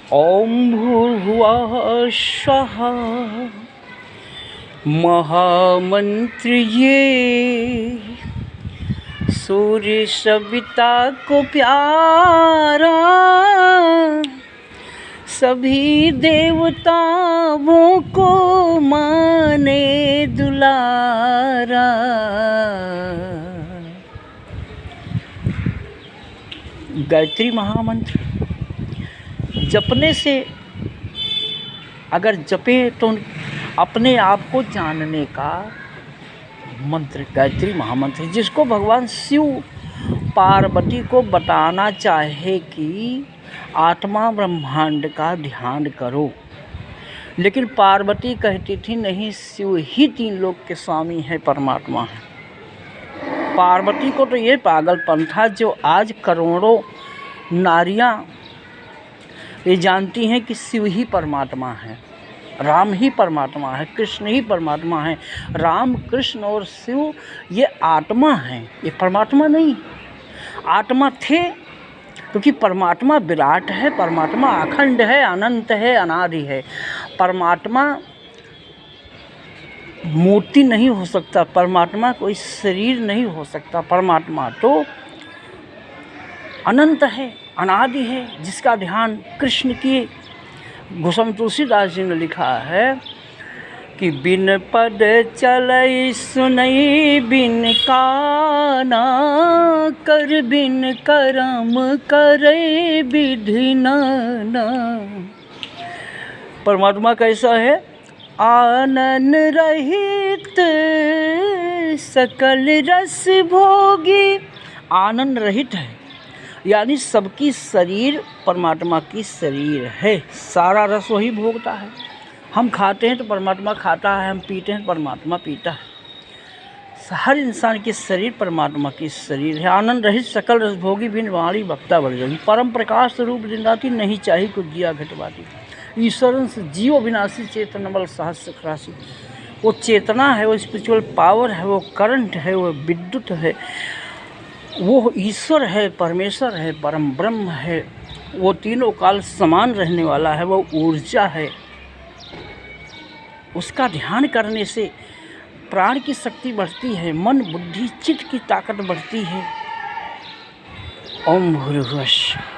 ओम भूर्भुवः स्वः। महामंत्र ये सूर्य सविता को प्यारा, सभी देवताओं को माने दुलारा। गायत्री महामंत्र जपने से, अगर जपे तो अपने आप को जानने का मंत्र गायत्री महामंत्र, जिसको भगवान शिव पार्वती को बताना चाहे कि आत्मा ब्रह्मांड का ध्यान करो, लेकिन पार्वती कहती थी नहीं, शिव ही तीन लोक के स्वामी है, परमात्मा है। पार्वती को तो ये पागलपन था जो आज करोड़ों नारियां ये जानती हैं कि शिव ही परमात्मा है, राम ही परमात्मा है, कृष्ण ही परमात्मा है। राम, कृष्ण और शिव ये आत्मा हैं, ये परमात्मा नहीं। आत्मा थे क्योंकि परमात्मा विराट है, परमात्मा अखंड है, अनंत है, अनादि है। परमात्मा मूर्ति नहीं हो सकता, परमात्मा कोई शरीर नहीं हो सकता। परमात्मा तो अनंत है, अनादि है, जिसका ध्यान कृष्ण किए। गोस्वामी तुलसीदास जी ने लिखा है कि बिन पद चलई सुनई, बिन काना कर, बिन करम करे विधि नाना। परमात्मा कैसा है? आनंद रहित सकल रस भोगी। आनंद रहित है, यानी सबकी शरीर परमात्मा की शरीर है, सारा रस वही भोगता है। हम खाते हैं तो परमात्मा खाता है, हम पीते हैं तो परमात्मा पीता है। हर इंसान की शरीर परमात्मा की शरीर है। आनंद रहित सकल रस भोगी, बिन वाणी वक्ता वर्जन। परम प्रकाश स्वरूप दिन राति, नहीं चाहिए कुछ दिया घटवाती। ईश्वरन से जीव विनाशी, चेतन बल सहस्र राशि। वो चेतना है, वो स्पिरिचुअल पावर है, वो करंट है, वो विद्युत है, वो ईश्वर है, परमेश्वर है, परम ब्रह्म है। वो तीनों काल समान रहने वाला है, वो ऊर्जा है। उसका ध्यान करने से प्राण की शक्ति बढ़ती है, मन बुद्धि चित्त की ताकत बढ़ती है। ओम भूर्भुवः।